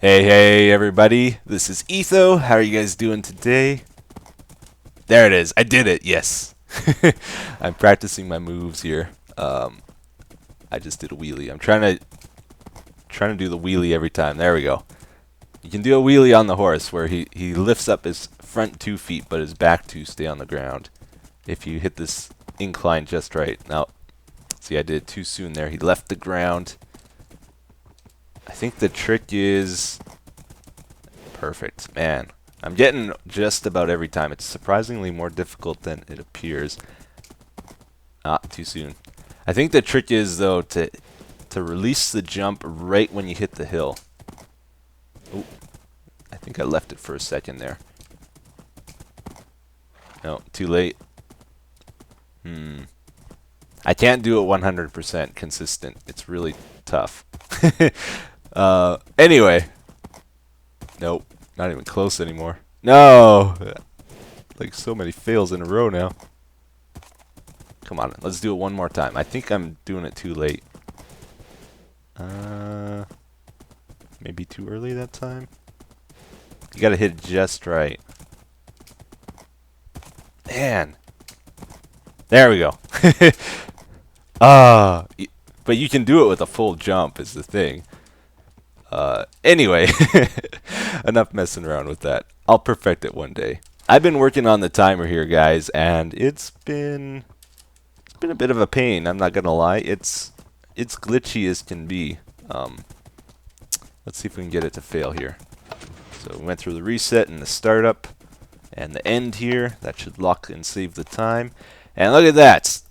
Hey everybody, this is Etho. How are you guys doing today? There it is. I did it. Yes. I'm practicing my moves here. I just did a wheelie. I'm trying to do the wheelie every time. There we go. You can do a wheelie on the horse where he lifts up his front 2 feet but his back 2 stay on the ground. If you hit this incline just right. Now, see, I did it too soon there. He left the ground. I think the trick is perfect. Man, I'm getting just about every time. It's surprisingly more difficult than it appears. Ah, too soon. I think the trick is, though, to release the jump right when you hit the hill. Oh, I think I left it for a second there. No, too late. I can't do it 100% consistent. It's really tough. Anyway. Nope, not even close anymore. No! Like so many fails in a row now. Come on, let's do it one more time. I think I'm doing it too late. Maybe too early that time? You gotta hit it just right. Man! There we go. But you can do it with a full jump is the thing. Anyway, enough messing around with that. I'll perfect it one day. I've been working on the timer here, guys, and it's been a bit of a pain. I'm not gonna lie. It's glitchy as can be. Let's see if we can get it to fail here. So we went through the reset and the startup and the end here. That should lock and save the time. And look at that.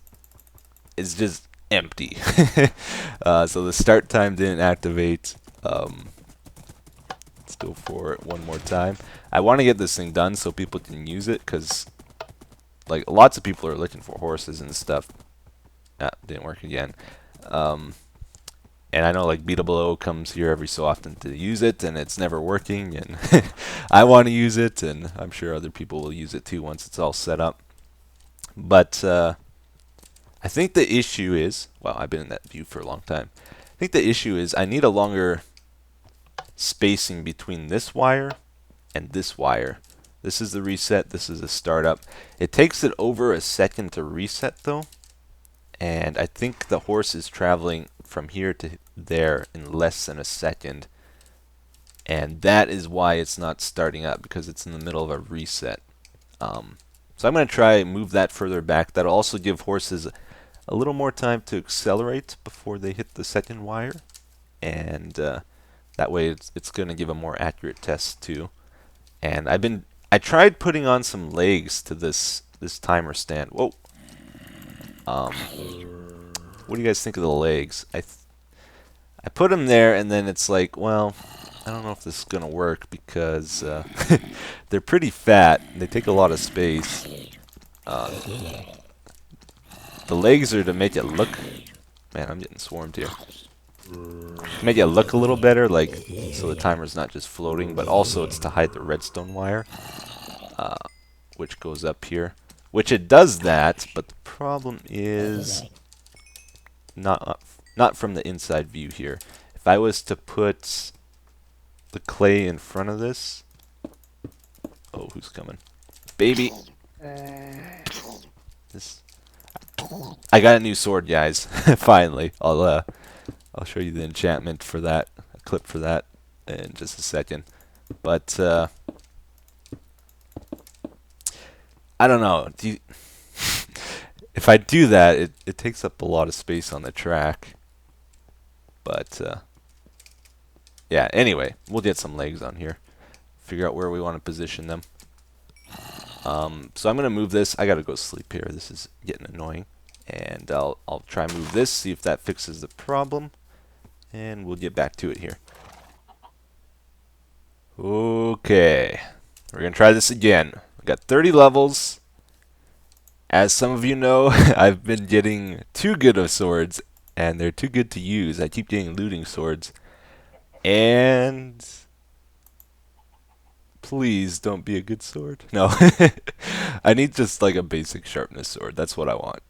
It's just empty. So the start time didn't activate. Let's go for it one more time. I want to get this thing done so people can use it, because like lots of people are looking for horses and stuff. Ah, didn't work again. And I know like Beatable comes here every so often to use it, and it's never working, and I want to use it, and I'm sure other people will use it too once it's all set up. But I think the issue is, well, I've been in that view for a long time. I think the issue is I need a longer spacing between this wire and this wire. This is the reset, this is the startup. It takes it over a second to reset though, and I think the horse is traveling from here to there in less than a second, and that is why it's not starting up, because it's in the middle of a reset. So I'm going to try move that further back. That'll also give horses a little more time to accelerate before they hit the second wire, and that way it's going to give a more accurate test too. And I tried putting on some legs to this timer stand. Whoa. What do you guys think of the legs? I put them there, and then it's like, well, I don't know if this is going to work, because they're pretty fat. They take a lot of space. The legs are to make it look... Man, I'm getting swarmed here. Make it look a little better, like, so the timer's not just floating, but also it's to hide the redstone wire, which goes up here. Which it does that, but the problem is not from the inside view here. If I was to put the clay in front of this... Oh, who's coming? Baby! I got a new sword, guys. Finally. I'll show you the enchantment for that, a clip for that in just a second. But I don't know. If I do that, it takes up a lot of space on the track. But yeah, anyway, we'll get some legs on here. Figure out where we want to position them. So I'm going to move this. I got to go sleep here. This is getting annoying. And I'll try and move this, see if that fixes the problem. And we'll get back to it here. Okay. We're going to try this again. We got 30 levels. As some of you know, I've been getting too good of swords, and they're too good to use. I keep getting looting swords. And... please don't be a good sword. No. I need just like a basic sharpness sword. That's what I want.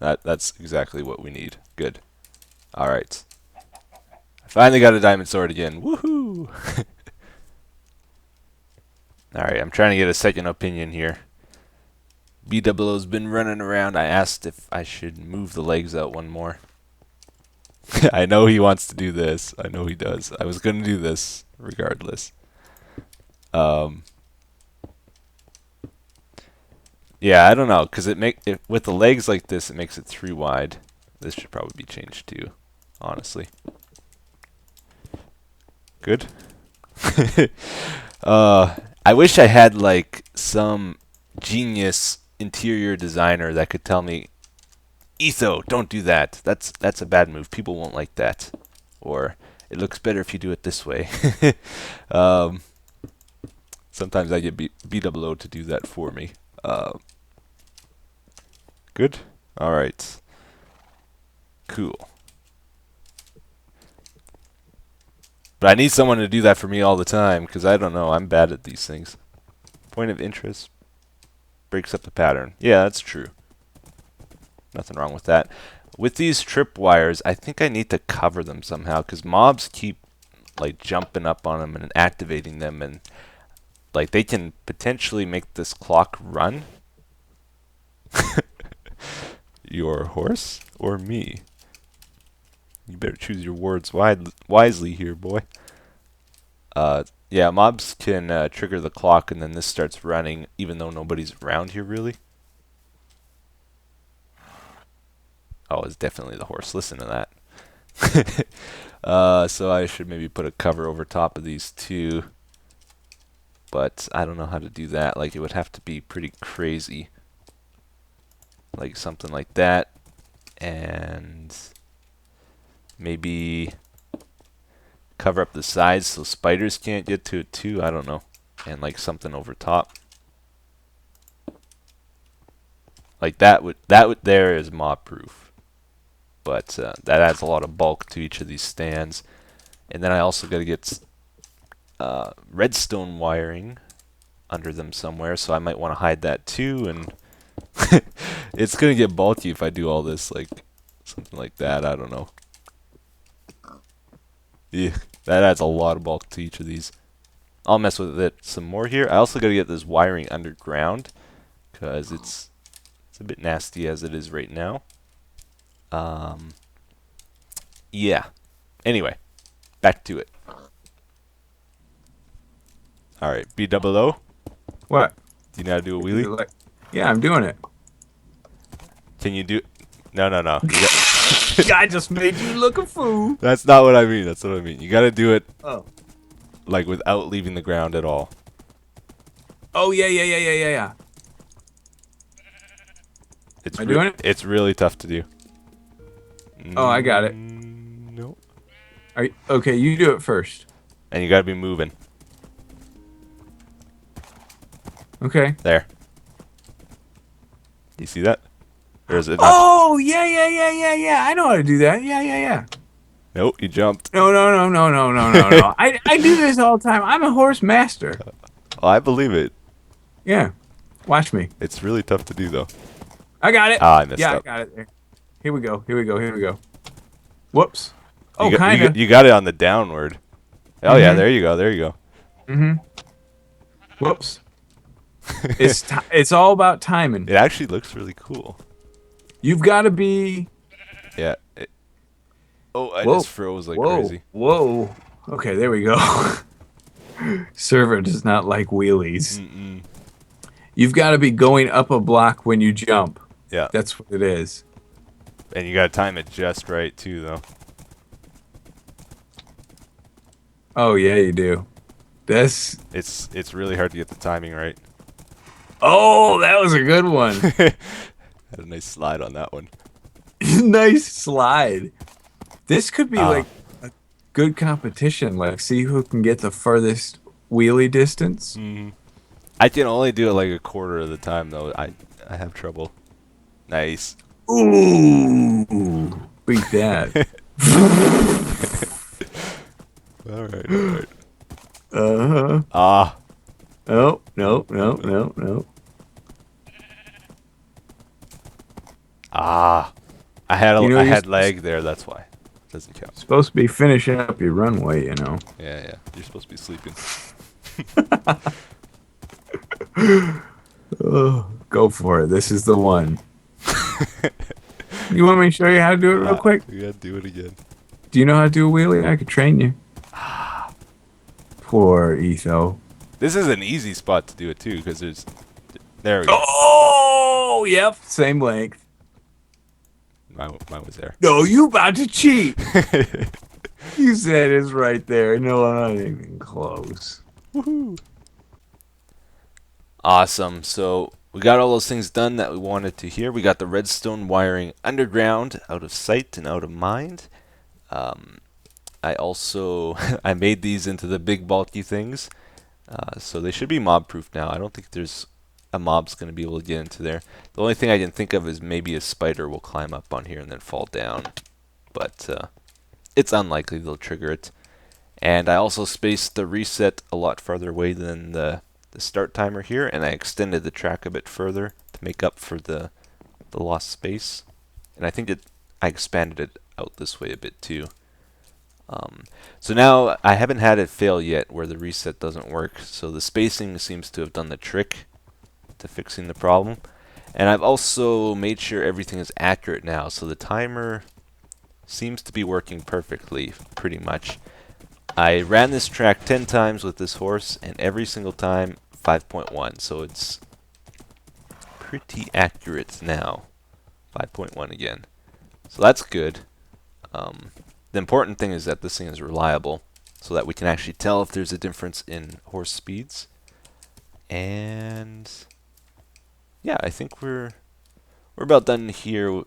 That's exactly what we need. Good. Alright. Finally got a diamond sword again. Woohoo! Alright, I'm trying to get a second opinion here. BWO's been running around. I asked if I should move the legs out one more. I know he wants to do this. I know he does. I was going to do this regardless. Yeah, I don't know, because with the legs like this, it makes it 3 wide. This should probably be changed too, honestly. Good. I wish I had like some genius interior designer that could tell me, Etho, don't do that. That's a bad move. People won't like that. Or it looks better if you do it this way. Sometimes I get BWO to do that for me. Good. All right. Cool. But I need someone to do that for me all the time, because I don't know. I'm bad at these things. Point of interest breaks up the pattern. Yeah, that's true. Nothing wrong with that. With these tripwires, I think I need to cover them somehow, because mobs keep like jumping up on them and activating them, and like they can potentially make this clock run. Your horse or me? You better choose your words wisely here, boy. Yeah, mobs can trigger the clock, and then this starts running, even though nobody's around here, really. Oh, it's definitely the horse. Listen to that. So I should maybe put a cover over top of these two. But I don't know how to do that. Like, it would have to be pretty crazy. Like something like that. And maybe cover up the sides so spiders can't get to it too. I don't know. And like something over top. Like that would there is mob proof. But that adds a lot of bulk to each of these stands. And then I also got to get redstone wiring under them somewhere, so I might want to hide that too. And it's gonna get bulky if I do all this, like something like that. I don't know. Yeah, that adds a lot of bulk to each of these. I'll mess with it some more here. I also got to get this wiring underground because it's a bit nasty as it is right now. Yeah. Anyway, back to it. All right, BWO. What? Do you know how to do a wheelie? Yeah, I'm doing it. Can you do? No. I just made you look a fool. That's not what I mean. That's what I mean. You got to do it. Oh. Like without leaving the ground at all. Oh yeah. It's Am I doing it? It's really tough to do. Oh, I got it. Nope. Okay, you do it first. And you got to be moving. Okay. There. Do you see that? Or is it not? Oh yeah. I know how to do that. Yeah. Nope, you jumped. No. I do this all the time. I'm a horse master. Oh, I believe it. Yeah. Watch me. It's really tough to do though. I got it. Ah, I messed up. I got it there. Here we go. Whoops. Oh, kind of. You got it on the downward. Oh yeah, there you go. Whoops. It's all about timing. It actually looks really cool. You've got to be. Yeah. I just froze like crazy. Whoa. Okay, there we go. Server does not like wheelies. You've got to be going up a block when you jump. Yeah. That's what it is. And you got to time it just right too, though. Oh yeah, you do. It's really hard to get the timing right. Oh, that was a good one. Had a nice slide on that one. Nice slide. This could be like a good competition. Like, see who can get the furthest wheelie distance. I can only do it like a quarter of the time, though. I have trouble. Nice. Ooh, beat that. All right. Oh, no. I had lag there. That's why. Doesn't count. Supposed to be finishing up your runway, you know. Yeah, yeah. You're supposed to be sleeping. Oh, go for it. This is the one. You want me to show you how to do it real quick? We gotta do it again. Do you know how to do a wheelie? I could train you. Poor Etho. This is an easy spot to do it too, because there's. There we go. Oh, yep. Same length. Mine was there. No, you about to cheat. You said it's right there. No, I'm not even close. Woohoo! Awesome. So we got all those things done that we wanted to here. We got the redstone wiring underground, out of sight and out of mind. I also I made these into the big bulky things, so they should be mob proof now. I don't think there's a mob's going to be able to get into there. The only thing I can think of is maybe a spider will climb up on here and then fall down, but it's unlikely they'll trigger it. And I also spaced the reset a lot farther away than the start timer here, and I extended the track a bit further to make up for the lost space. And I think I expanded it out this way a bit too. So now I haven't had it fail yet where the reset doesn't work, so the spacing seems to have done the trick to fixing the problem. And I've also made sure everything is accurate now, so the timer seems to be working perfectly, pretty much. I ran this track 10 times with this horse, and every single time 5.1, so it's pretty accurate now. 5.1 again. So that's good. The important thing is that this thing is reliable, so that we can actually tell if there's a difference in horse speeds. And yeah, I think we're about done here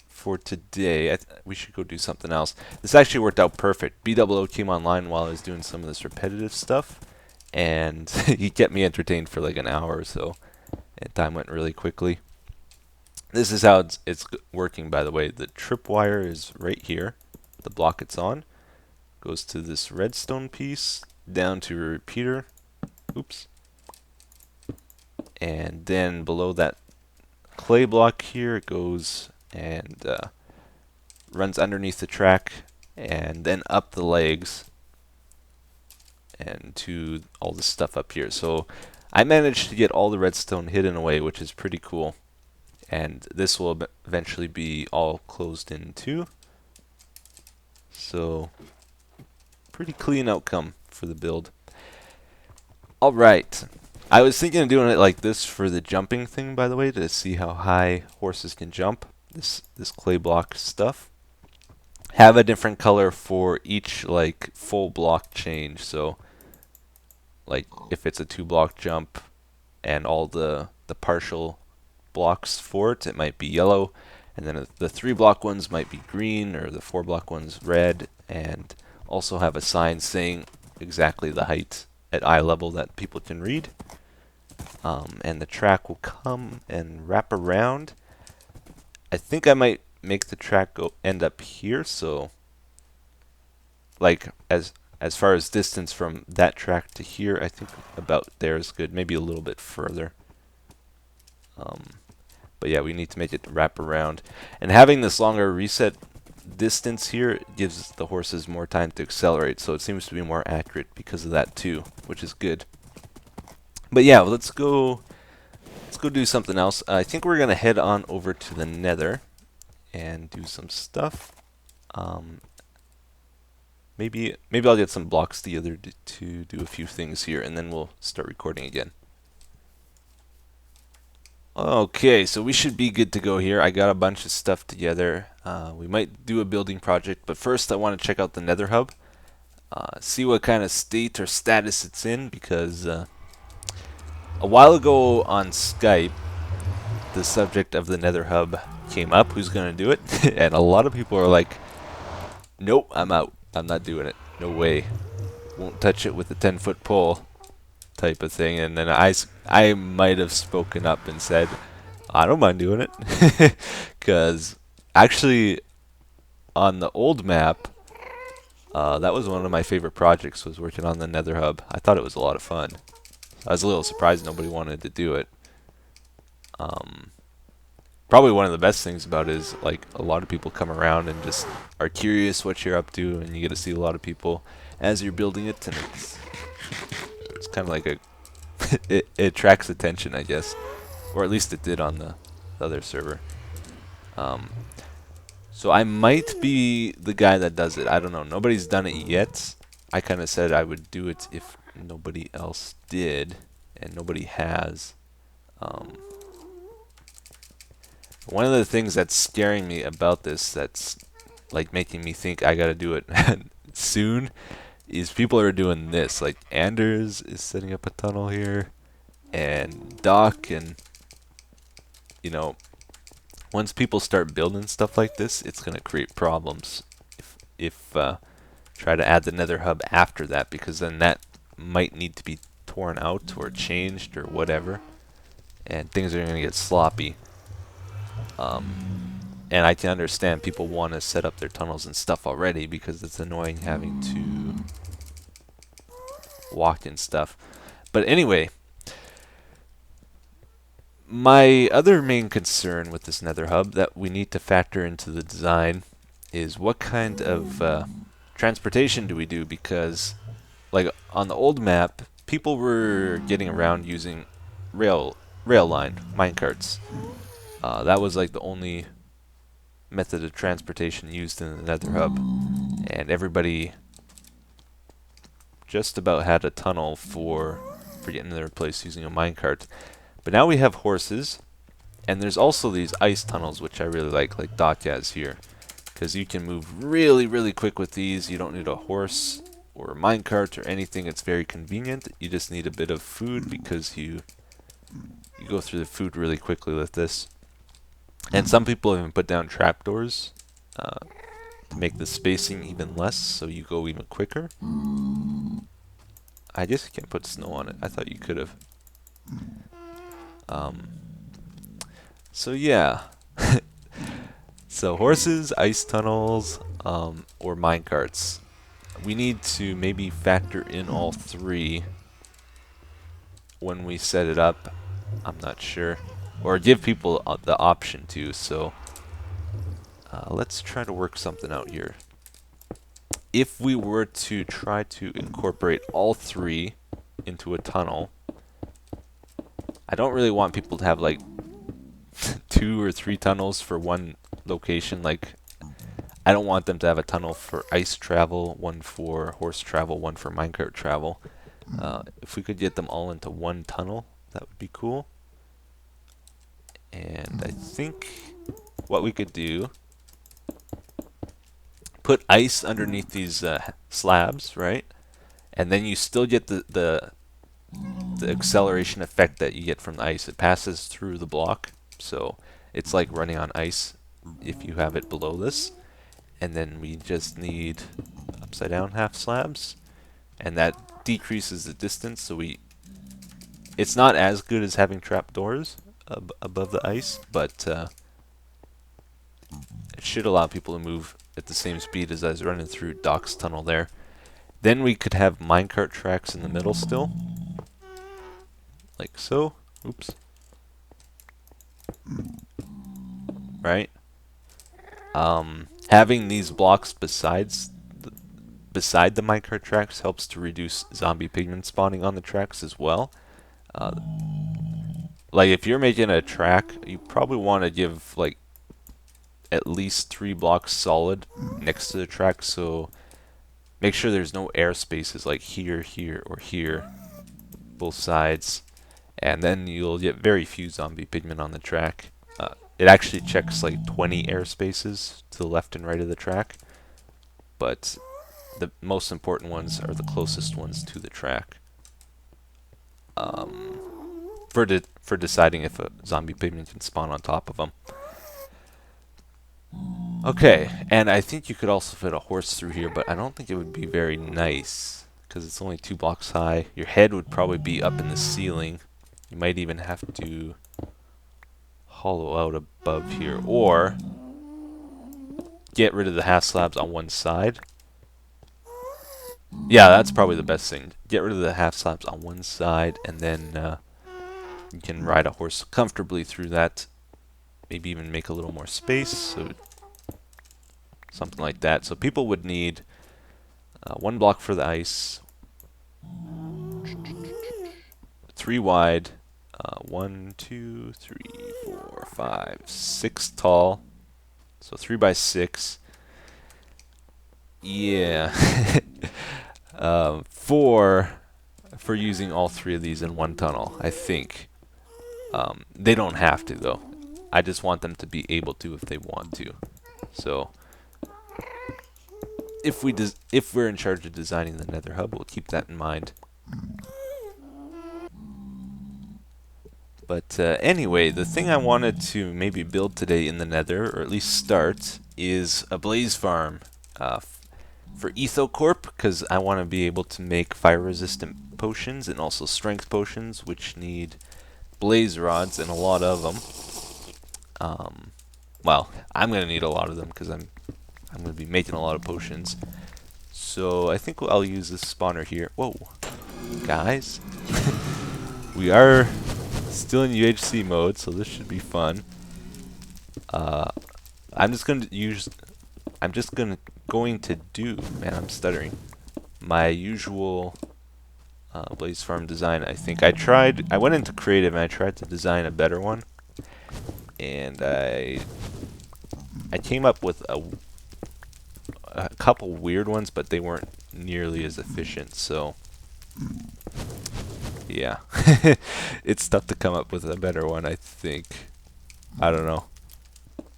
for today. We should go do something else. This actually worked out perfect. BWO came online while I was doing some of this repetitive stuff, and he kept me entertained for like an hour or so, and time went really quickly. This is how it's working, by the way. The tripwire is right here. The block it's on goes to this redstone piece, down to a repeater. Oops. And then below that clay block here, it goes and runs underneath the track, and then up the legs and to all this stuff up here. So I managed to get all the redstone hidden away, which is pretty cool. And this will eventually be all closed in too. So pretty clean outcome for the build. Alright. I was thinking of doing it like this for the jumping thing, by the way, to see how high horses can jump. This clay block stuff. Have a different color for each like full block change. So like if it's a 2-block jump and all the partial blocks for it, it might be yellow, and then the 3-block ones might be green, or the 4-block ones red, and also have a sign saying exactly the height at eye level that people can read. And the track will come and wrap around. I think I might make the track end up here, so like as far as distance from that track to here, I think about there is good, maybe a little bit further. But yeah, we need to make it wrap around. And having this longer reset distance here gives the horses more time to accelerate, so it seems to be more accurate because of that too, which is good. But yeah, let's go do something else. I think we're gonna head on over to the nether and do some stuff. Maybe I'll get some blocks together to do a few things here, and then we'll start recording again. Okay, so we should be good to go here. I got a bunch of stuff together. We might do a building project, but first I want to check out the nether hub, see what kind of state or status it's in, because a while ago on Skype, the subject of the nether hub came up, who's going to do it, and a lot of people are like, nope, I'm out. I'm not doing it. No way. Won't touch it with a 10-foot pole type of thing. And then I might have spoken up and said, I don't mind doing it. Because actually on the old map, that was one of my favorite projects, was working on the nether hub. I thought it was a lot of fun. I was a little surprised nobody wanted to do it. probably one of the best things about it is like a lot of people come around and just are curious what you're up to, and you get to see a lot of people as you're building it, and it's kind of like a it attracts attention, I guess, or at least it did on the other server. Um, so I might be the guy that does it. I don't know. Nobody's done it yet. I kind of said I would do it if nobody else did, and nobody has. One of the things that's scaring me about this, that's like making me think I gotta do it soon, is people are doing this. Like Anders is setting up a tunnel here, and Doc, and you know, once people start building stuff like this, it's gonna create problems. If try to add the Nether hub after that, because then that might need to be torn out or changed or whatever, and things are gonna get sloppy. And I can understand people want to set up their tunnels and stuff already because it's annoying having to walk and stuff. But anyway, my other main concern with this Nether hub that we need to factor into the design is what kind of transportation do we do, because like on the old map, people were getting around using rail line minecarts. That was like the only method of transportation used in the Nether hub, and everybody just about had a tunnel for getting to their place using a minecart. But now we have horses, and there's also these ice tunnels, which I really like Doc has here, because you can move really quick with these. You don't need a horse or a minecart or anything. It's very convenient. You just need a bit of food, because you go through the food really quickly with this. And some people even put down trapdoors to make the spacing even less, so you go even quicker. I guess you can't put snow on it. I thought you could have. So yeah. So horses, ice tunnels, or minecarts. We need to maybe factor in all three when we set it up. I'm not sure. Or give people the option to. So let's try to work something out here. If we were to try to incorporate all three into a tunnel, I don't really want people to have like 2 or 3 tunnels for one location. Like, I don't want them to have a tunnel for ice travel, one for horse travel, one for minecart travel. If we could get them all into one tunnel, that would be cool. And I think what we could do, put ice underneath these slabs, right? And then you still get the acceleration effect that you get from the ice. It passes through the block, so it's like running on ice if you have it below this. And then we just need upside down half slabs, and that decreases the distance, so it's not as good as having trapdoors above the ice, but it should allow people to move at the same speed as I was running through Doc's tunnel there. Then we could have minecart tracks in the middle still, like so. Oops. Right? Having these blocks beside the minecart tracks helps to reduce zombie pigmen spawning on the tracks as well. Like if you're making a track, you probably want to give like at least 3 blocks solid next to the track, so make sure there's no air spaces like here, here, or here, both sides, and then you'll get very few zombie pigmen on the track. It actually checks like 20 air spaces to the left and right of the track, but the most important ones are the closest ones to the track. For deciding if a zombie pigman can spawn on top of them. Okay, and I think you could also fit a horse through here, but I don't think it would be very nice, because it's only 2 blocks high. Your head would probably be up in the ceiling. You might even have to hollow out above here, or get rid of the half slabs on one side. Yeah, that's probably the best thing. Get rid of the half slabs on one side, and then you can ride a horse comfortably through that maybe even make a little more space, so something like that. So people would need 1 block for the ice, 3 wide, 1, 2, 3, 4, 5, 6 tall, so 3 by 6. Yeah. 4 for using all 3 of these in one tunnel, I think. They don't have to though. I just want them to be able to if they want to. So if we're in charge of designing the Nether hub, we'll keep that in mind. But anyway, the thing I wanted to maybe build today in the Nether, or at least start, is a blaze farm for Etho Corp, because I want to be able to make fire-resistant potions and also strength potions, which need blaze rods and a lot of them. Well, I'm going to need a lot of them because I'm going to be making a lot of potions. So I think I'll use this spawner here. Whoa, guys. We are still in UHC mode, so this should be fun. I'm just going to do, man, I'm stuttering, my usual blaze farm design. I think I went into creative and I tried to design a better one, and I came up with a couple weird ones, but they weren't nearly as efficient, so yeah. It's tough to come up with a better one, I think. I don't know.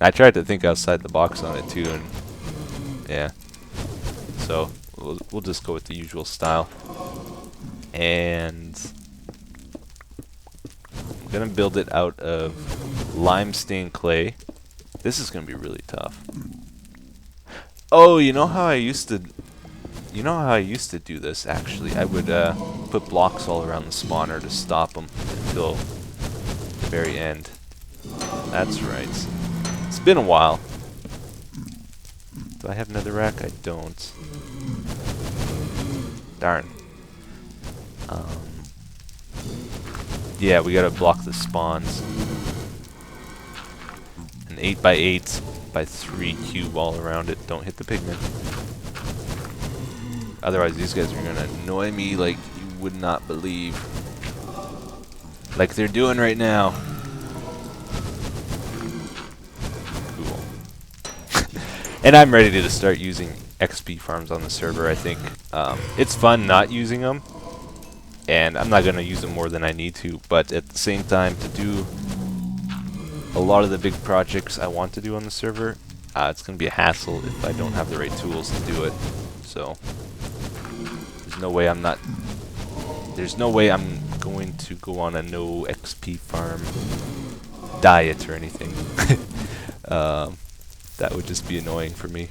I tried to think outside the box on it too, and yeah. So we'll just go with the usual style. And I'm gonna build it out of limestone clay. This is gonna be really tough. Oh, you know how I used to do this, actually? I would put blocks all around the spawner to stop them until the very end. That's right. It's been a while. Do I have netherrack? I don't. Darn. Yeah, we gotta block the spawns. An 8 by 8 by 3 cube all around it. Don't hit the pigment. Otherwise, these guys are gonna annoy me like you would not believe. Like they're doing right now. Cool. And I'm ready to start using XP farms on the server, I think. It's fun not using them, and I'm not gonna use them more than I need to, but at the same time, to do a lot of the big projects I want to do on the server, it's gonna be a hassle if I don't have the right tools to do it. So there's no way I'm going to go on a no XP farm diet or anything. That would just be annoying for me.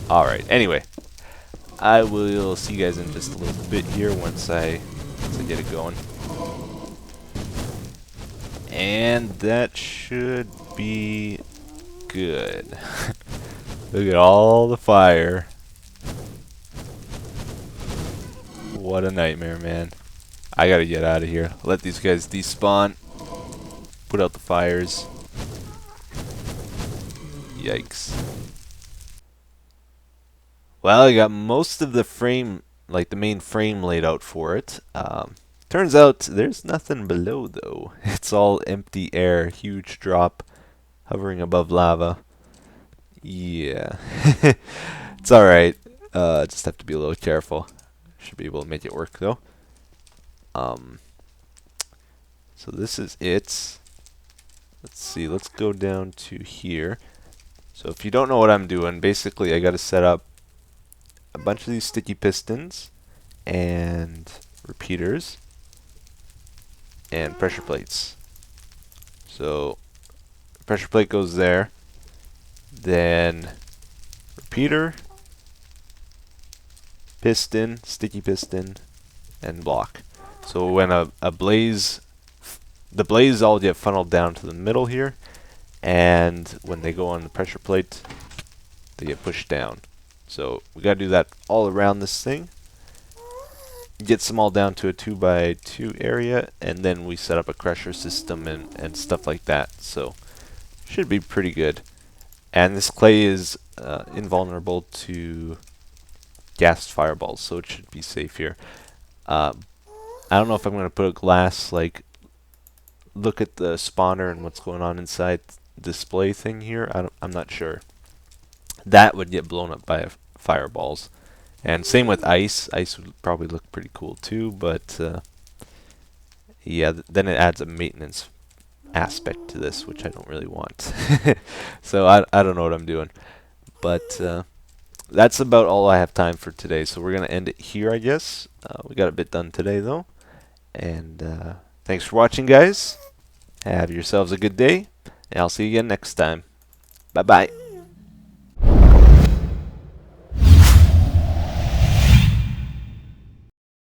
Alright, anyway, I will see you guys in just a little bit here once I get it going. And that should be good. Look at all the fire. What a nightmare, man. I gotta get out of here. Let these guys despawn. Put out the fires. Yikes. Well, I got most of the frame, like the main frame, laid out for it. Turns out there's nothing below though. It's all empty air, huge drop, hovering above lava. Yeah. It's alright. Just have to be a little careful. Should be able to make it work though. So this is it. Let's see, let's go down to here. So if you don't know what I'm doing, basically I gotta set up a bunch of these sticky pistons and repeaters and pressure plates. So pressure plate goes there, then repeater, piston, sticky piston, and block. So when the blaze all get funneled down to the middle here, and when they go on the pressure plate, they get pushed down. So we gotta do that all around this thing. gets them all down to a 2x2 area, and then we set up a crusher system and stuff like that. So should be pretty good. And this clay is invulnerable to gas fireballs, so it should be safe here. I don't know if I'm going to put a glass, like, look at the spawner and what's going on inside display thing here. I'm not sure. That would get blown up by fireballs. And same with ice. Ice would probably look pretty cool too, but yeah, then it adds a maintenance aspect to this, which I don't really want. So I don't know what I'm doing. But that's about all I have time for today. So we're going to end it here, I guess. We got a bit done today, though. And thanks for watching, guys. Have yourselves a good day. And I'll see you again next time. Bye-bye.